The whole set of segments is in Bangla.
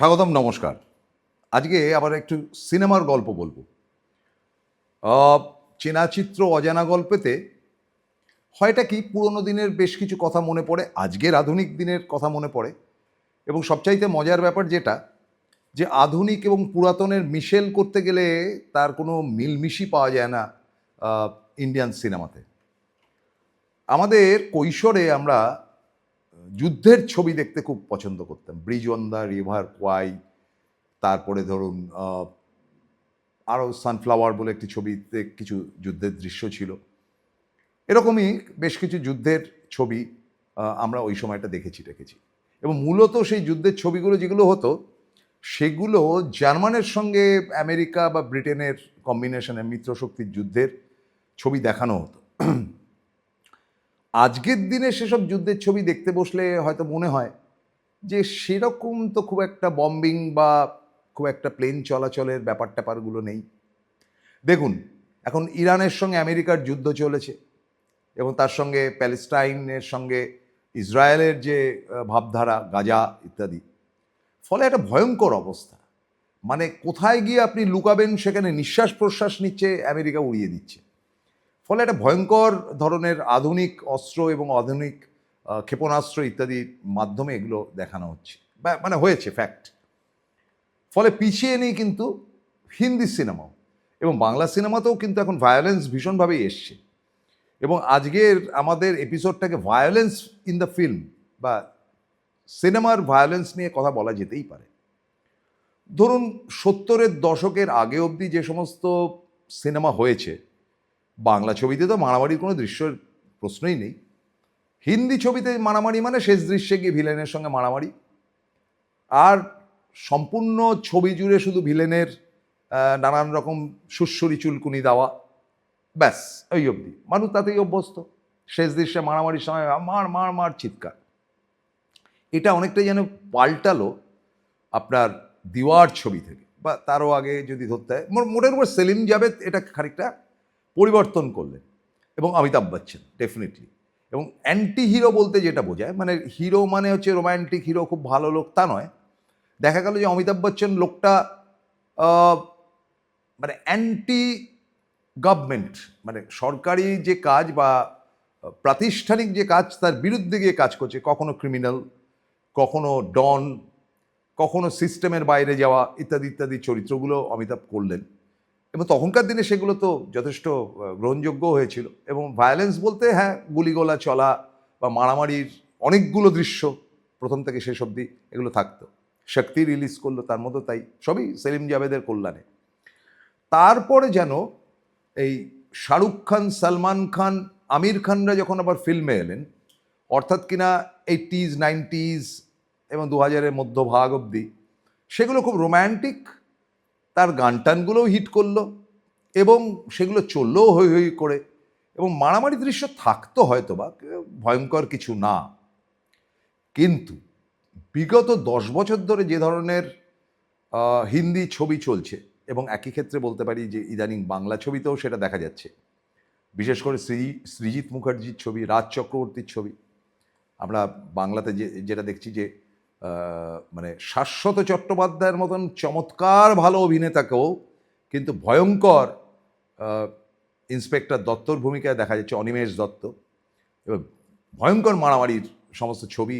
স্বাগতম, নমস্কার। আজকে আবার একটু সিনেমার গল্প বলবো। চেনা চিত্র অজানা গল্পেতে হয়টা কি পুরোনো দিনের বেশ কিছু কথা মনে পড়ে, আজকের আধুনিক দিনের কথা মনে পড়ে, এবং সবচাইতে মজার ব্যাপার যেটা, যে আধুনিক এবং পুরাতনের মিশেল করতে গেলে তার কোনো মিলমিশই পাওয়া যায় না ইন্ডিয়ান সিনেমাতে। আমাদের কৈশোরে আমরা যুদ্ধের ছবি দেখতে খুব পছন্দ করতাম। ব্রিজ অন দ্য রিভার কোয়াই, তারপরে ধরুন আরও সানফ্লাওয়ার বলে একটি ছবিতে কিছু যুদ্ধের দৃশ্য ছিল। এরকমই বেশ কিছু যুদ্ধের ছবি আমরা ওই সময়টা দেখেছি। এবং মূলত সেই যুদ্ধের ছবিগুলো যেগুলো হতো, সেগুলো জার্মানের সঙ্গে আমেরিকা বা ব্রিটেনের কম্বিনেশনে মিত্রশক্তির যুদ্ধের ছবি দেখানো হতো। আজকের দিনে সেসব যুদ্ধের ছবি দেখতে বসলে হয়তো মনে হয় যে সেরকম তো খুব একটা বম্বিং বা খুব একটা প্লেন চলাচলের ব্যাপার ট্যাপারগুলো নেই। দেখুন, এখন ইরানের সঙ্গে আমেরিকার যুদ্ধ চলেছে, এবং তার সঙ্গে প্যালেস্টাইনের সঙ্গে ইসরায়েলের যে ভাবধারা, গাজা ইত্যাদি। ফলে একটা ভয়ঙ্কর অবস্থা। মানে কোথায় গিয়ে আপনি লুকাবেন সেখানে নিঃশ্বাস প্রশ্বাস নিচ্ছে আমেরিকা, উড়িয়ে দিচ্ছে। ফলে একটা ভয়ঙ্কর ধরনের আধুনিক অস্ত্র এবং আধুনিক ক্ষেপণাস্ত্র ইত্যাদির মাধ্যমে এগুলো দেখানো হচ্ছে, মানে হয়েছে ফ্যাক্ট। ফলে পিছিয়ে নেই কিন্তু হিন্দি সিনেমাও, এবং বাংলা সিনেমাতেও কিন্তু এখন ভায়োলেন্স ভীষণভাবেই এসছে। এবং আজকের আমাদের এপিসোডটাকে ভায়োলেন্স ইন দ্য ফিল্ম বা সিনেমার ভায়োলেন্স নিয়ে কথা বলা যেতেই পারে। ধরুন 70-এর দশকের আগে অবধি যে সমস্ত সিনেমা হয়েছে, বাংলা ছবিতে তো মারামারির কোনো দৃশ্যের প্রশ্নই নেই। হিন্দি ছবিতে মারামারি মানে শেষ দৃশ্যে গিয়ে ভিলেনের সঙ্গে মারামারি, আর সম্পূর্ণ ছবি জুড়ে শুধু ভিলেনের নানান রকম সুড়সুড়ি চুলকুনি দেওয়া, ব্যাস ওই অবধি। মানুষ তাতেই অভ্যস্ত। শেষ দৃশ্যে মারামারির সময় মার মার মার চিৎকার। এটা অনেকটাই যেন পাল্টালো আপনার দিওয়ার ছবি থেকে, বা তারও আগে যদি ধরতে হয়, মোটের উপর সেলিম জাভেদ এটা খানিকটা পরিবর্তন করলেন, এবং অমিতাভ বচ্চন ডেফিনেটলি। এবং অ্যান্টি হিরো বলতে যেটা বোঝায়, মানে হিরো মানে হচ্ছে রোম্যান্টিক হিরো, খুব ভালো লোক, তা নয়। দেখা গেল যে অমিতাভ বচ্চন লোকটা মানে অ্যান্টি গভর্নমেন্ট, মানে সরকারি যে কাজ বা প্রাতিষ্ঠানিক যে কাজ, তার বিরুদ্ধে গিয়ে কাজ করছে। কখনো ক্রিমিনাল, কখনো ডন, কখনো সিস্টেমের বাইরে যাওয়া ইত্যাদি ইত্যাদি চরিত্রগুলো অমিতাভ করলেন, এবং তখনকার দিনে সেগুলো তো যথেষ্ট গ্রহণযোগ্য হয়েছিল। এবং ভায়োলেন্স বলতে হ্যাঁ, গুলিগোলা চলা বা মারামারির অনেকগুলো দৃশ্য প্রথম থেকে শেষ অবধি এগুলো থাকতো। শক্তি রিলিজ করলো, তার মতো তাই সবই সেলিম জাভেদের কল্যাণে। তারপরে যেন এই শাহরুখ খান, সালমান খান, আমির খানরা যখন আবার ফিল্মে এলেন, অর্থাৎ কিনা 80s 90s এবং 2000-এর মধ্যভাগ অবধি, সেগুলো খুব রোম্যান্টিক, তার গান টানগুলোও হিট করলো, এবং সেগুলো চললেও হই হই করে, এবং মারামারি দৃশ্য থাকতো হয়তো বা, ভয়ঙ্কর কিছু না। কিন্তু বিগত 10 বছর ধরে যে ধরনের হিন্দি ছবি চলছে, এবং একই ক্ষেত্রে বলতে পারি যে ইদানিং বাংলা ছবিতেও সেটা দেখা যাচ্ছে, বিশেষ করে সৃজিত মুখার্জির ছবি, রাজ চক্রবর্তীর ছবি। আমরা বাংলাতে যেটা দেখছি যে মানে শাশ্বত চট্টোপাধ্যায়ের মতন চমৎকার ভালো অভিনেতাকেও কিন্তু ভয়ঙ্কর ইন্সপেক্টর দত্তর ভূমিকায় দেখা যাচ্ছে, অনিমেষ দত্ত, এবং ভয়ঙ্কর মারামারির সমস্ত ছবি,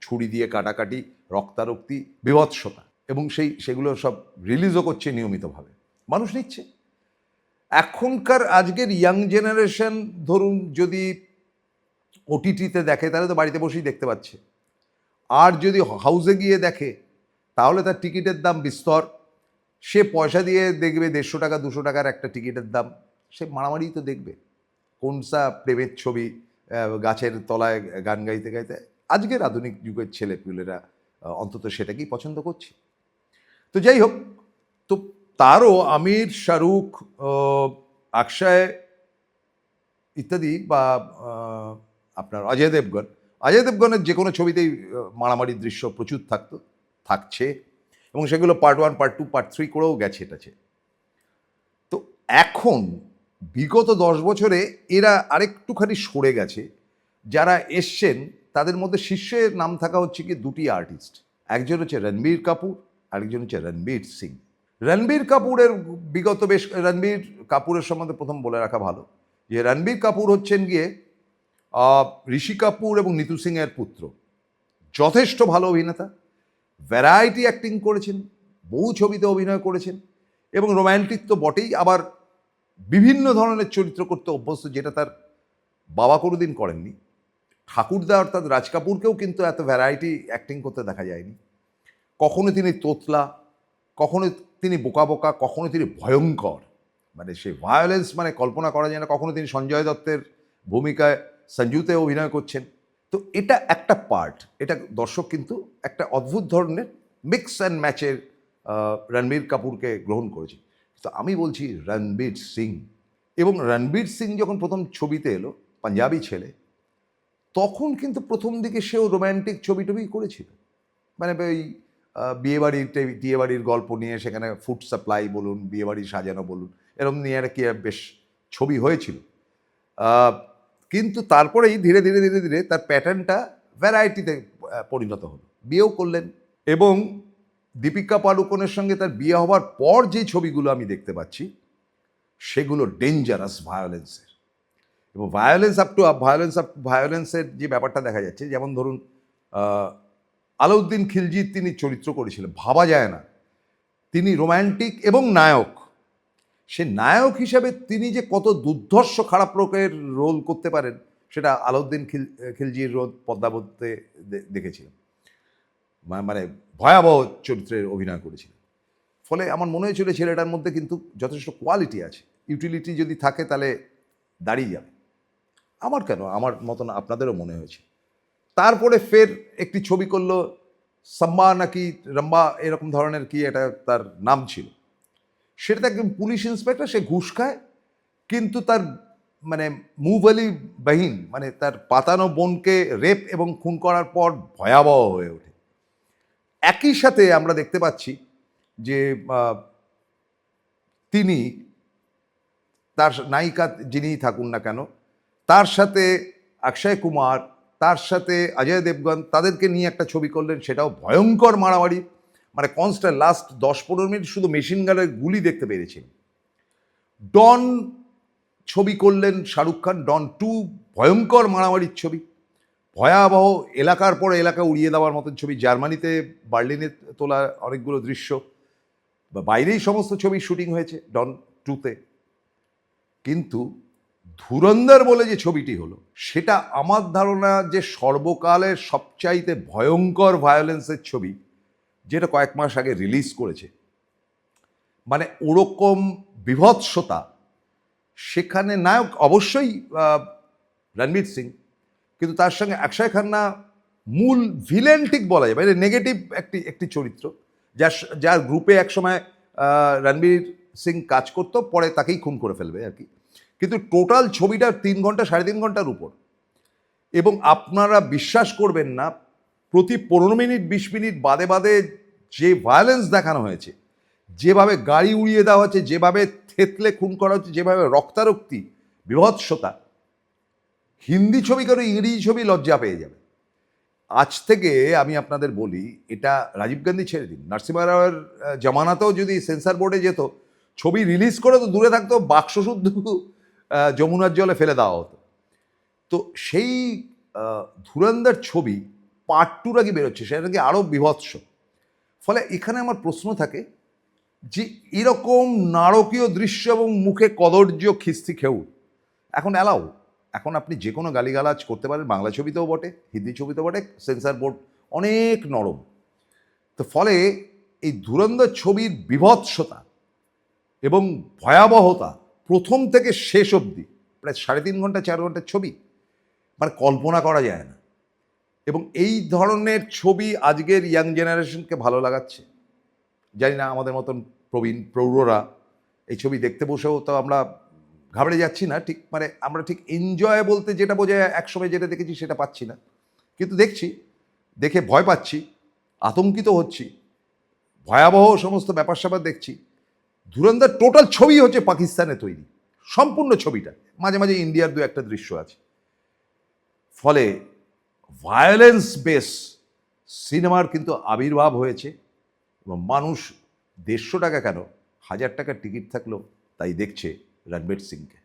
ছুরি দিয়ে কাটাকাটি, রক্তারক্তি, বীভৎসতা, এবং সেগুলো সব রিলিজও করছে নিয়মিতভাবে, মানুষ নিচ্ছে। এখনকার আজকের ইয়াং জেনারেশন ধরুন যদি ওটিটিতে দেখে, তাহলে তো বাড়িতে বসেই দেখতে পাচ্ছে। আর যদি হাউসে গিয়ে দেখে, তাহলে তার টিকিটের দাম বিস্তর। সে পয়সা দিয়ে দেখবে 150 টাকা 200 টাকার একটা টিকিটের দাম, সে মারামারি তো দেখবে। কোনসা প্রেমের ছবি গাছের তলায় গান গাইতে গাইতে, আজকের আধুনিক যুগের ছেলেপুলেরা অন্তত সেটাকেই পছন্দ করছে। তো যাই হোক, তো তারও আমির, শাহরুখ, অক্ষয় ইত্যাদি, বা আপনার অজয় দেবগনের যে কোনো ছবিতেই মারামারির দৃশ্য প্রচুর থাকছে, এবং সেগুলো পার্ট 1, পার্ট 2, পার্ট 3 করেও গেছে এটাছে। তো এখন বিগত 10 বছরে এরা আরেকটুখানি সরে গেছে। যারা এসছেন তাদের মধ্যে শীর্ষে নাম থাকা হচ্ছে কি দুটি আর্টিস্ট। একজন হচ্ছে রণবীর কাপুর, আরেকজন হচ্ছে রণবীর সিং। রণবীর কাপুরের বিগত বেশ, রণবীর কাপুরের সম্বন্ধে প্রথম বলে রাখা ভালো যে রণবীর কাপুর হচ্ছেন গিয়ে ঋষি কাপুর এবং নিতু সিং এর পুত্র। যথেষ্ট ভালো অভিনেতা, ভ্যারাইটি অ্যাক্টিং করেছেন, বহু ছবিতে অভিনয় করেছেন এবং রোম্যান্টিক তো বটেই, আবার বিভিন্ন ধরনের চরিত্র করতে অভ্যস্ত, যেটা তার বাবা কোনোদিন করেননি। ঠাকুরদা অর্থাৎ রাজ কাপুরকেও কিন্তু এত ভ্যারাইটি অ্যাক্টিং করতে দেখা যায়নি। কখনো তিনি তোতলা, কখনো তিনি বোকা বোকা, কখনো তিনি ভয়ঙ্কর, মানে সেই ভায়োলেন্স মানে কল্পনা করা যায় না। কখনো তিনি সঞ্জয় দত্তের ভূমিকায় সঞ্জুতে অভিনয় করছেন। তো এটা একটা পার্ট, এটা দর্শক কিন্তু একটা অদ্ভুত ধরনের মিক্স অ্যান্ড ম্যাচের রণবীর কাপুরকে গ্রহণ করেছে। তো আমি বলছি রণবীর সিং, এবং রণবীর সিং যখন প্রথম ছবিতে এলো পাঞ্জাবি ছেলে, তখন কিন্তু প্রথম দিকে সেও রোম্যান্টিক ছবি টবি করেছিল, মানে ওই বিয়েবাড়ির গল্প নিয়ে সেখানে ফুড সাপ্লাই বলুন, বিয়েবাড়ি সাজানো বলুন, এরকম নিয়ে আর কি বেশ ছবি হয়েছিল। কিন্তু তারপরেই ধীরে ধীরে ধীরে ধীরে তার প্যাটার্নটা ভ্যারাইটিতে পরিণত হলো, বিয়েও করলেন। এবং দীপিকা পাড়ুকোনের সঙ্গে তার বিয়ে হওয়ার পর যে ছবিগুলো আমি দেখতে পাচ্ছি সেগুলো ডেঞ্জারাস ভায়োলেন্সের, এবং ভায়োলেন্সের যে ব্যাপারটা দেখা যাচ্ছে, যেমন ধরুন আলাউদ্দিন খিলজির তিনি চরিত্র করেছিলেন, ভাবা যায় না তিনি রোম্যান্টিক এবং নায়ক। সে নায়ক হিসাবে তিনি যে কত দুর্ধর্ষ খারাপ লোকের রোল করতে পারেন সেটা আলাউদ্দিন খিলজির রোল পদ্মাবতীতে দেখেছিলাম, মানে ভয়াবহ চরিত্রের অভিনয় করেছিলেন। ফলে আমার মনে হয়েছিল ছেলেটার মধ্যে কিন্তু যথেষ্ট কোয়ালিটি আছে, ইউটিলিটি যদি থাকে তাহলে দাঁড়িয়ে যাবে। আমার কেন, আমার মতন আপনাদেরও মনে হয়েছে। তারপরে ফের একটি ছবি করলো সাম্বা নাকি রম্বা এরকম ধরনের কি এটা তার নাম ছিল, সেটা একদম পুলিশ ইন্সপেক্টর, সে ঘুষ খায়, কিন্তু তার মানে মুভলি বাহিন, মানে তার পাতানো বোনকে রেপ এবং খুন করার পর ভয়াবহ হয়ে ওঠে। একই সাথে আমরা দেখতে পাচ্ছি যে তিনি তার নায়িকা যিনিই থাকুন না কেন, তার সাথে অক্ষয় কুমার, তার সাথে অজয় দেবগন, তাদেরকে নিয়ে একটা ছবি করলেন, সেটাও ভয়ঙ্কর মারামারি, মানে কনস্ট্যান্ট লাস্ট 10-15 মিনিট শুধু মেশিন গানের গুলি দেখতে পেরেছেন। ডন ছবি করলেন শাহরুখ খান, ডন 2, ভয়ঙ্কর মারামারির ছবি, ভয়াবহ, এলাকার পর এলাকা উড়িয়ে দেওয়ার মতন ছবি। জার্মানিতে বার্লিনে তোলা অনেকগুলো দৃশ্য, বা বাইরেই সমস্ত ছবি শুটিং হয়েছে ডন 2-তে। কিন্তু ধুরন্ধর বলে যে ছবিটি হলো, সেটা আমার ধারণা যে সর্বকালের সবচাইতে ভয়ঙ্কর ভায়োলেন্সের ছবি, যেটা কয়েক মাস আগে রিলিজ করেছে। মানে ওরকম বিভৎসতা, সেখানে নায়ক অবশ্যই রণবীর সিং, কিন্তু তার সঙ্গে অক্ষয় খান্না মূল ভিলেন ঠিক বলা যায়, মানে নেগেটিভ একটি চরিত্র, যার গ্রুপে একসময় রণবীর সিং কাজ করতো, পরে তাকেই খুন করে ফেলবে আর কি। কিন্তু টোটাল ছবিটা 3 ঘন্টা 3.5 ঘন্টার উপর, এবং আপনারা বিশ্বাস করবেন না, প্রতি 15 মিনিট 20 মিনিট বাদে বাদে যে ভায়োলেন্স দেখানো হয়েছে, যেভাবে গাড়ি উড়িয়ে দেওয়া হচ্ছে, যেভাবে থেতলে খুন করা হচ্ছে, যেভাবে রক্তারক্তি, বিভৎসতা, হিন্দি ছবি কেন ইংরেজি ছবি লজ্জা পেয়ে যাবে। আজ থেকে আমি আপনাদের বলি, এটা রাজীব গান্ধী ছেড়ে দিন, নরসিংহ রাওয়ের জামানাতেও যদি সেন্সার বোর্ডে যেত, ছবি রিলিজ করে তো দূরে থাকতো, বাক্স শুদ্ধ যমুনার জলে ফেলে দেওয়া হতো। তো সেই ধুরন্ধর ছবি পার্ট 2 নাকি বেরোচ্ছে, সেটা নাকি আরও বিভৎস। ফলে এখানে আমার প্রশ্ন থাকে যে এরকম নারকীয় দৃশ্য এবং মুখে কদর্য খিস্তি খেউ এখন অ্যালাউ, এখন আপনি যে কোনো গালিগালাজ করতে পারেন, বাংলা ছবিতেও বটে, হিন্দি ছবিতেও বটে, সেন্সার বোর্ড অনেক নরম। তো ফলে এই ধুরন্ধর ছবির বিভৎসতা এবং ভয়াবহতা প্রথম থেকে শেষ অবধি, প্রায় 3.5 ঘন্টা 4 ঘন্টার ছবি, মানে কল্পনা করা যায় না। এবং এই ধরনের ছবি আজকের ইয়াং জেনারেশনকে ভালো লাগাচ্ছে, জানি না আমাদের মতন প্রৌঢ়রা এই ছবি দেখতে বসেও তো আমরা ঘাবড়ে যাচ্ছি না ঠিক, মানে আমরা ঠিক এনজয় বলতে যেটা বোঝায় একসময় যেটা দেখেছি সেটা পাচ্ছি না, কিন্তু দেখছি, দেখে ভয় পাচ্ছি, আতঙ্কিত হচ্ছি, ভয়াবহ সমস্ত ব্যাপার স্যাপার দেখছি। ধুরন্ধর টোটাল ছবি হচ্ছে পাকিস্তানে তৈরি, সম্পূর্ণ ছবিটা, মাঝে মাঝে ইন্ডিয়ার 2-1টা দৃশ্য আছে। ফলে ভায়োলেন্স বেস সিনেমার কিন্তু আবির্ভাব হয়েছে, এবং মানুষ 150 টাকা কেন, 1000 টাকার টিকিট থাকলেও তাই দেখছে রণবীর সিংকে।